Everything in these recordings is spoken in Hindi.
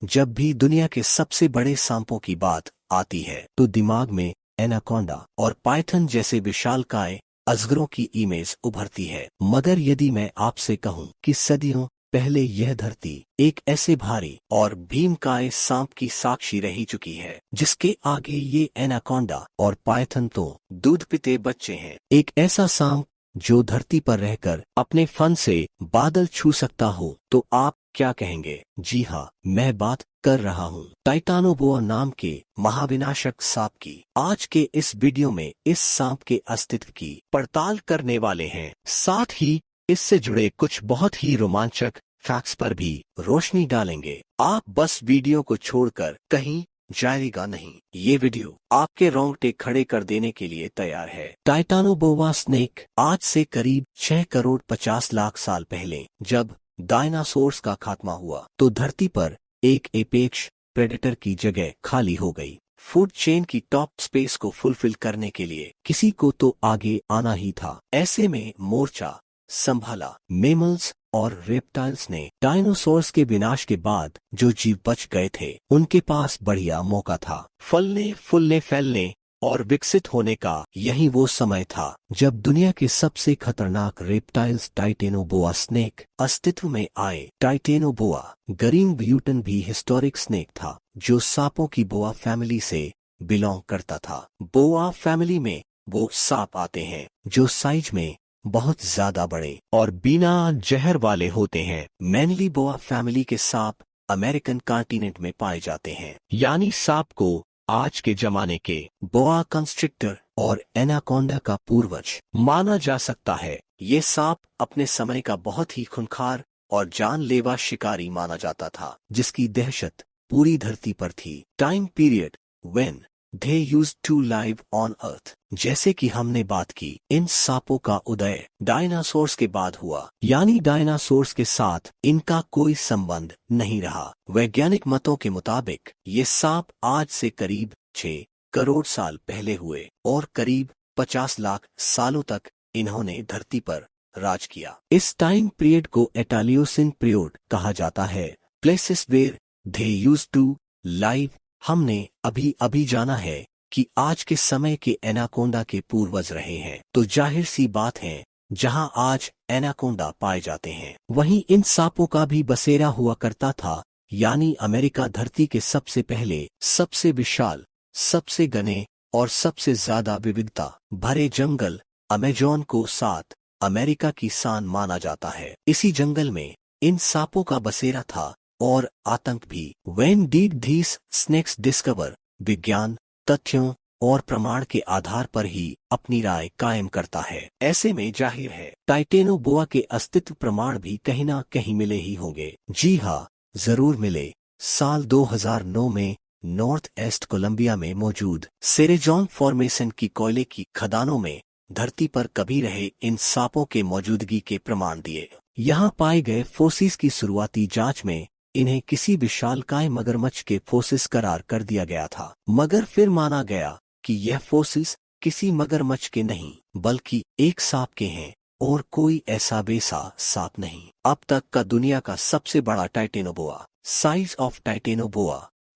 जब भी दुनिया के सबसे बड़े सांपों की बात आती है तो दिमाग में एनाकोंडा और पाइथन जैसे विशालकाय अजगरों की इमेज उभरती है। मगर यदि मैं आपसे कहूं कि सदियों पहले यह धरती एक ऐसे भारी और भीमकाय सांप की साक्षी रही चुकी है जिसके आगे ये एनाकोंडा और पाइथन तो दूध पीते बच्चे हैं। एक ऐसा सांप जो धरती पर रहकर अपने फन से बादल छू सकता हो, तो आप क्या कहेंगे? जी हाँ, मैं बात कर रहा हूँ टाइटानोबोआ नाम के महाविनाशक सांप की। आज के इस वीडियो में इस सांप के अस्तित्व की पड़ताल करने वाले हैं, साथ ही इससे जुड़े कुछ बहुत ही रोमांचक फैक्ट्स पर भी रोशनी डालेंगे। आप बस वीडियो को छोड़कर कहीं जाएगा नहीं। ये वीडियो आपके रोंगटे खड़े कर देने के लिए तैयार है। टाइटानोबोआ स्नेक आज से करीब 6 करोड़ 50 लाख साल पहले जब डायनासोर्स का खात्मा हुआ तो धरती पर एक एपेक्स प्रेडेटर की जगह खाली हो गई। फूड चेन की टॉप स्पेस को फुलफिल करने के लिए किसी को तो आगे आना ही था। ऐसे में मोर्चा संभाला मेमल्स और रेप्टाइल्स ने। डायनासोर्स के विनाश के बाद जो जीव बच गए थे उनके पास बढ़िया मौका था फलने फूलने फैलने और विकसित होने का। यही वो समय था जब दुनिया के सबसे खतरनाक रेप्टाइल्स टाइटेनोबोआ स्नेक अस्तित्व में आए। टाइटेनोबोआ गरीन ब्यूटन भी हिस्टोरिक स्नेक था जो सांपों की बोआ फैमिली से बिलोंग करता था। बोआ फैमिली में वो सांप आते हैं जो साइज में बहुत ज्यादा बड़े और बिना जहर वाले होते हैं। मेनली बोआ फैमिली के सांप अमेरिकन कॉन्टिनेंट में पाए जाते हैं, यानी सांप को आज के जमाने के बोआ कंस्ट्रिक्टर और एनाकोंडा का पूर्वज माना जा सकता है। ये सांप अपने समय का बहुत ही खूंखार और जानलेवा शिकारी माना जाता था जिसकी दहशत पूरी धरती पर थी। Time period when they used to live on earth, जैसे कि हमने बात की, इन सांपों का उदय डायनासोर्स के बाद हुआ, यानी डायनासोर्स के साथ इनका कोई संबंध नहीं रहा। वैज्ञानिक मतों के मुताबिक ये सांप आज से करीब 6 करोड़ साल पहले हुए और करीब 50 लाख सालों तक इन्होंने धरती पर राज किया। इस टाइम पीरियड को एटालियोसिन पीरियड कहा जाता है। Places where they used to live, हमने अभी अभी जाना है कि आज के समय के एनाकोंडा के पूर्वज रहे हैं, तो जाहिर सी बात है जहां आज एनाकोंडा पाए जाते हैं वहीं इन सांपों का भी बसेरा हुआ करता था, यानी अमेरिका धरती के सबसे पहले, सबसे विशाल, सबसे घने और सबसे ज्यादा विविधता भरे जंगल अमेजोन को साथ अमेरिका की शान माना जाता है। इसी जंगल में इन सांपों का बसेरा था और आतंक भी। When did these snakes discover? विज्ञान तथ्यों और प्रमाण के आधार पर ही अपनी राय कायम करता है। ऐसे में जाहिर है टाइटेनोबोआ के अस्तित्व प्रमाण भी कहीं ना कहीं मिले ही होंगे। जी हाँ, जरूर मिले। साल 2009 में नॉर्थ ईस्ट कोलंबिया में मौजूद सेरेजॉन फॉर्मेशन की कोयले की खदानों में धरती पर कभी रहे इन सांपों के मौजूदगी के प्रमाण दिए। यहाँ पाए गए फोसिस की शुरुआती जांच में इन्हें किसी विशालकाय मगरमच्छ के फोसिस करार कर दिया गया था, मगर फिर माना गया कि यह फोसिस किसी मगरमच्छ के नहीं बल्कि एक सांप के हैं और कोई ऐसा बेसा सांप नहीं। अब तक का दुनिया का सबसे बड़ा टाइटेनोबोआ साइज ऑफ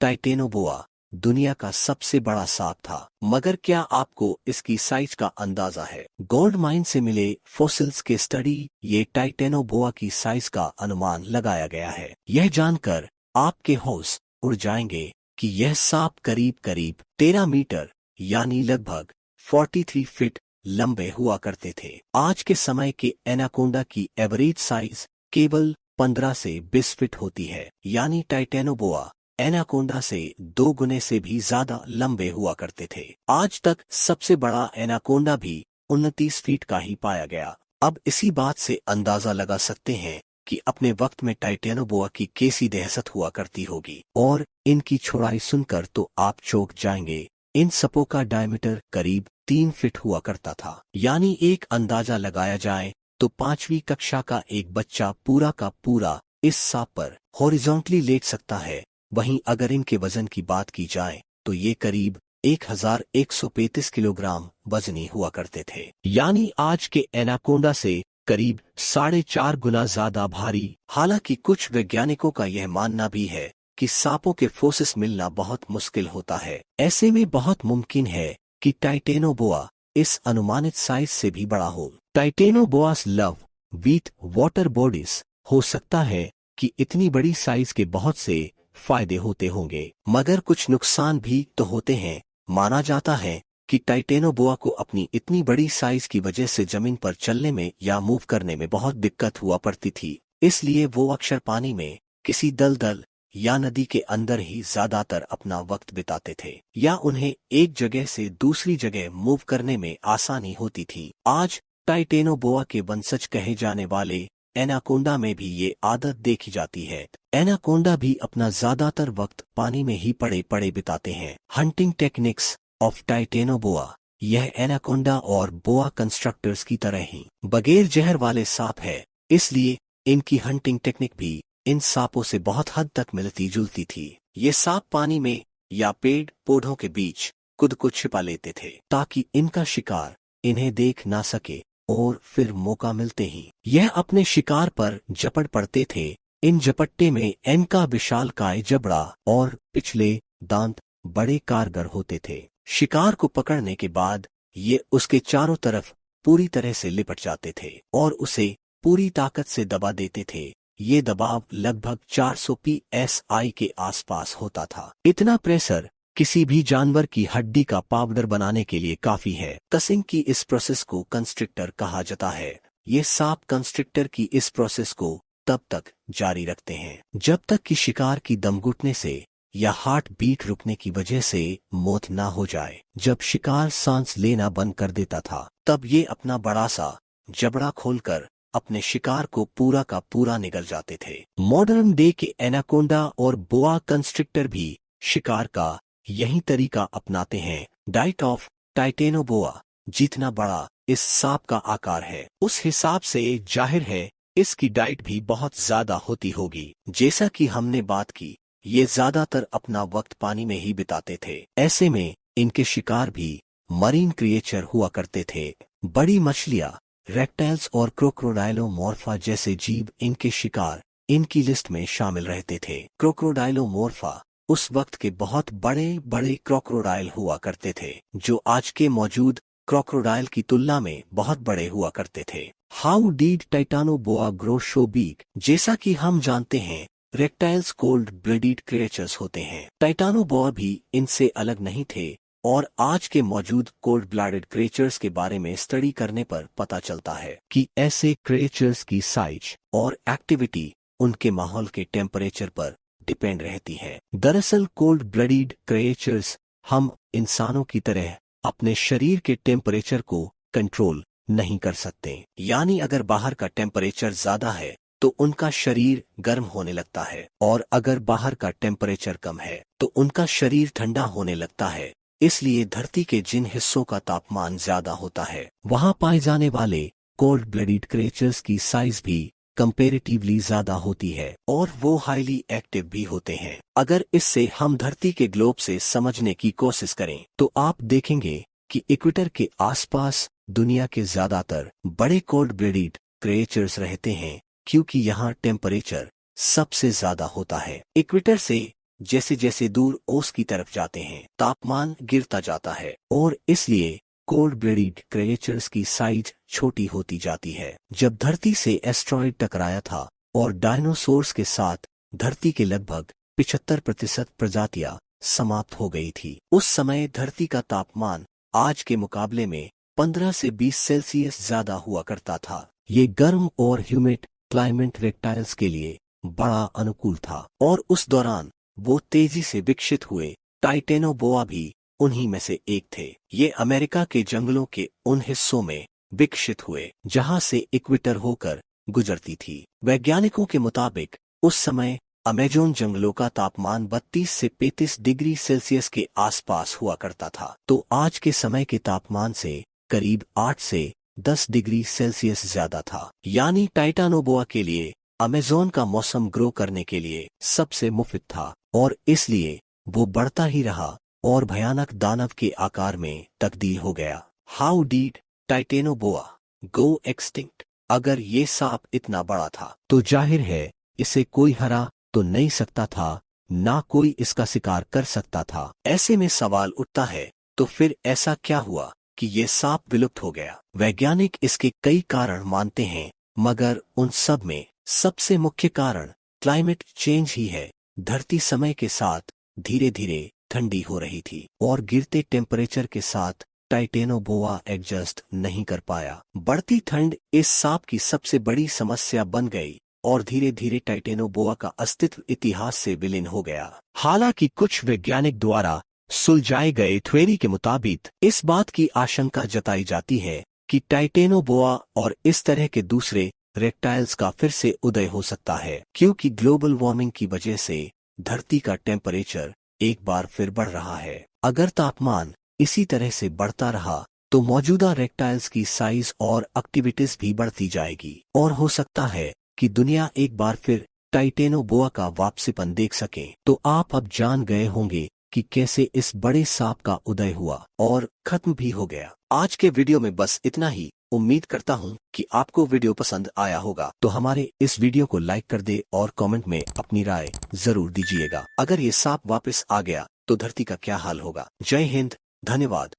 टाइटेनोबोआ दुनिया का सबसे बड़ा सांप था, मगर क्या आपको इसकी साइज का अंदाजा है? गोल्ड माइन से मिले फॉसिल्स के स्टडी ये टाइटेनोबोआ की साइज का अनुमान लगाया गया है। यह जानकर आपके होश उड़ जाएंगे कि यह सांप करीब करीब 13 मीटर यानी लगभग 43 फीट लंबे हुआ करते थे। आज के समय के एनाकोंडा की एवरेज साइज केवल 15 से 20 फीट होती है, यानी टाइटेनोबोआ एनाकोंडा से 2 गुने से भी ज्यादा लंबे हुआ करते थे। आज तक सबसे बड़ा एनाकोंडा भी 29 फीट का ही पाया गया। अब इसी बात से अंदाजा लगा सकते हैं कि अपने वक्त में टाइटेनोबोआ की कैसी दहशत हुआ करती होगी, और इनकी चौड़ाई सुनकर तो आप चौंक जाएंगे। इन सांपों का डायमीटर करीब 3 फीट हुआ करता था, यानी एक अंदाजा लगाया जाए तो 5वीं कक्षा का एक बच्चा पूरा का पूरा इस सांप पर हॉरिजॉन्टली लेट सकता है। वहीं अगर इनके वजन की बात की जाए तो ये करीब 1135 किलोग्राम वजनी हुआ करते थे, यानी आज के एनाकोंडा से करीब 4.5 गुना ज्यादा भारी। हालांकि कुछ वैज्ञानिकों का यह मानना भी है कि सांपों के फोसिस मिलना बहुत मुश्किल होता है। ऐसे में बहुत मुमकिन है कि टाइटेनोबोआ इस अनुमानित साइज से भी बड़ा हो। टाइटेनोबोआस लव विथ वाटर बॉडीज। हो सकता है कि इतनी बड़ी साइज के बहुत से फायदे होते होंगे, मगर कुछ नुकसान भी तो होते हैं। माना जाता है कि टाइटेनोबोआ को अपनी इतनी बड़ी साइज की वजह से जमीन पर चलने में या मूव करने में बहुत दिक्कत हुआ पड़ती थी। इसलिए वो अक्सर पानी में किसी दलदल या नदी के अंदर ही ज्यादातर अपना वक्त बिताते थे, या उन्हें एक जगह से दूसरी जगह मूव करने में आसानी होती थी। आज टाइटेनोबोआ के वंशज कहे जाने वाले एनाकोंडा में भी ये आदत देखी जाती है। एनाकोंडा भी अपना ज्यादातर वक्त पानी में ही पड़े पड़े बिताते हैं। Hunting techniques of Titanoboa. यह एनाकोंडा और बोआ कंस्ट्रक्टर्स की तरह ही बगैर जहर वाले सांप है, इसलिए इनकी हंटिंग टेक्निक भी इन सांपों से बहुत हद तक मिलती जुलती थी। ये सांप पानी में या पेड़ पौधों के बीच खुद को छिपा लेते थे ताकि इनका शिकार इन्हें देख ना सके, और फिर मौका मिलते ही यह अपने शिकार पर झपट पड़ते थे। इन झपट्टे में इनका विशालकाय जबड़ा और पिछले दांत बड़े कारगर होते थे। शिकार को पकड़ने के बाद ये उसके चारों तरफ पूरी तरह से लिपट जाते थे और उसे पूरी ताकत से दबा देते थे। ये दबाव लगभग 400 psi के आसपास होता था। इतना प्रेशर किसी भी जानवर की हड्डी का पाउडर बनाने के लिए काफी है। कसिंग की इस प्रोसेस को कंस्ट्रिक्टर कहा जाता है। ये सांप कंस्ट्रिक्टर की इस प्रोसेस को तब तक जारी रखते हैं जब तक कि शिकार की दम घुटने से या हार्ट बीट रुकने की वजह से मौत ना हो जाए। जब शिकार सांस लेना बंद कर देता था, तब ये अपना बड़ा सा जबड़ा खोलकर अपने शिकार को पूरा का पूरा निगल जाते थे। मॉडर्न डे के एनाकोंडा और बोआ कंस्ट्रिक्टर भी शिकार का यही तरीका अपनाते हैं। Diet of Titanoboa. जितना बड़ा इस सांप का आकार है, उस हिसाब से जाहिर है इसकी डाइट भी बहुत ज्यादा होती होगी। जैसा कि हमने बात की, ये ज्यादातर अपना वक्त पानी में ही बिताते थे। ऐसे में इनके शिकार भी मरीन क्रिएचर हुआ करते थे। बड़ी मछलियां, रेप्टाइल्स और क्रोकोडाइलोमोर्फा जैसे जीव इनके शिकार इनकी लिस्ट में शामिल रहते थे। क्रोकोडाइलोमोर्फा उस वक्त के बहुत बड़े बड़े क्रोकोडाइल हुआ करते थे, जो आज के मौजूद क्रोकोडाइल की तुलना में बहुत बड़े हुआ करते थे। How did Titanoboa grow so big. जैसा कि हम जानते हैं, रेप्टाइल्स कोल्ड ब्लडेड क्रिएचर्स होते हैं। टाइटानोबोआ भी इनसे अलग नहीं थे, और आज के मौजूद कोल्ड ब्लडेड क्रिएचर्स के बारे में स्टडी करने पर पता चलता है कि ऐसे क्रिएचर्स की साइज और एक्टिविटी उनके माहौल के टेम्परेचर पर डिपेंड रहती है। दरअसल कोल्ड ब्लडेड क्रिएचर्स हम इंसानों की तरह अपने शरीर के टेम्परेचर को कंट्रोल नहीं कर सकते। यानी अगर बाहर का टेम्परेचर ज्यादा है तो उनका शरीर गर्म होने लगता है, और अगर बाहर का टेम्परेचर कम है तो उनका शरीर ठंडा होने लगता है। इसलिए धरती के जिन हिस्सों का तापमान ज्यादा होता है, वहां पाए जाने वाले कोल्ड ब्लडेड क्रिएचर्स की साइज भी कंपैरेटिवली ज्यादा होती है, और वो हाईली एक्टिव भी होते हैं। अगर इससे हम धरती के ग्लोब से समझने की कोशिश करें तो आप देखेंगे कि इक्वेटर के आसपास दुनिया के ज्यादातर बड़े कोल्ड ब्लडेड क्रिएचर्स रहते हैं, क्योंकि यहाँ टेम्परेचर सबसे ज्यादा होता है। इक्वेटर से जैसे जैसे दूर ओस की तरफ जाते हैं, तापमान गिरता जाता है, और इसलिए कोल्ड ब्लडेड क्रिएचर्स की साइज छोटी होती जाती है। जब धरती से एस्ट्रॉइड टकराया था और डायनासोर्स के साथ धरती के लगभग 75% प्रजातियां समाप्त हो गई थी, उस समय धरती का तापमान आज के मुकाबले में 15 से 20 सेल्सियस ज्यादा हुआ करता था। ये गर्म और ह्यूमिड क्लाइमेट रेप्टाइल्स के लिए बड़ा अनुकूल था, और उस दौरान वो तेजी से विकसित हुए। टाइटेनोबोआ भी उन्हीं में से एक थे। ये अमेरिका के जंगलों के उन हिस्सों में विकसित हुए जहां से इक्वेटर होकर गुजरती थी। वैज्ञानिकों के मुताबिक उस समय अमेजोन जंगलों का तापमान 32 से 35 डिग्री सेल्सियस के आसपास हुआ करता था, तो आज के समय के तापमान से करीब 8 से 10 डिग्री सेल्सियस ज्यादा था। यानी टाइटानोबोआ के लिए अमेजोन का मौसम ग्रो करने के लिए सबसे मुफिद था, और इसलिए वो बढ़ता ही रहा और भयानक दानव के आकार में तब्दील हो गया। How did Titanoboa go extinct. अगर ये सांप इतना बड़ा था तो जाहिर है इसे कोई हरा तो नहीं सकता था, ना कोई इसका शिकार कर सकता था। ऐसे में सवाल उठता है, तो फिर ऐसा क्या हुआ कि ये सांप विलुप्त हो गया? वैज्ञानिक इसके कई कारण मानते हैं, मगर उन सब में सबसे मुख्य कारण क्लाइमेट चेंज ही है। धरती समय के साथ धीरे धीरे ठंडी हो रही थी और गिरते टेम्परेचर के साथ टाइटेनोबोआ एडजस्ट नहीं कर पाया। बढ़ती ठंड इस सांप की सबसे बड़ी समस्या बन गई और धीरे धीरे टाइटेनोबोआ का अस्तित्व इतिहास से विलीन हो गया। हालांकि कुछ वैज्ञानिक द्वारा सुलझाए गए थ्योरी के मुताबिक इस बात की आशंका जताई जाती है कि टाइटेनोबोआ और इस तरह के दूसरे रेप्टाइल्स का फिर से उदय हो सकता है, क्योंकि ग्लोबल वार्मिंग की वजह से धरती का टेम्परेचर एक बार फिर बढ़ रहा है। अगर तापमान इसी तरह से बढ़ता रहा तो मौजूदा रेप्टाइल्स की साइज और एक्टिविटीज भी बढ़ती जाएगी और हो सकता है कि दुनिया एक बार फिर टाइटेनोबोआ का वापसीपन देख सके। तो आप अब जान गए होंगे कि कैसे इस बड़े सांप का उदय हुआ और खत्म भी हो गया। आज के वीडियो में बस इतना ही। उम्मीद करता हूँ कि आपको वीडियो पसंद आया होगा, तो हमारे इस वीडियो को लाइक कर दे और कमेंट में अपनी राय जरूर दीजिएगा। अगर ये सांप वापस आ गया तो धरती का क्या हाल होगा? जय हिंद, धन्यवाद।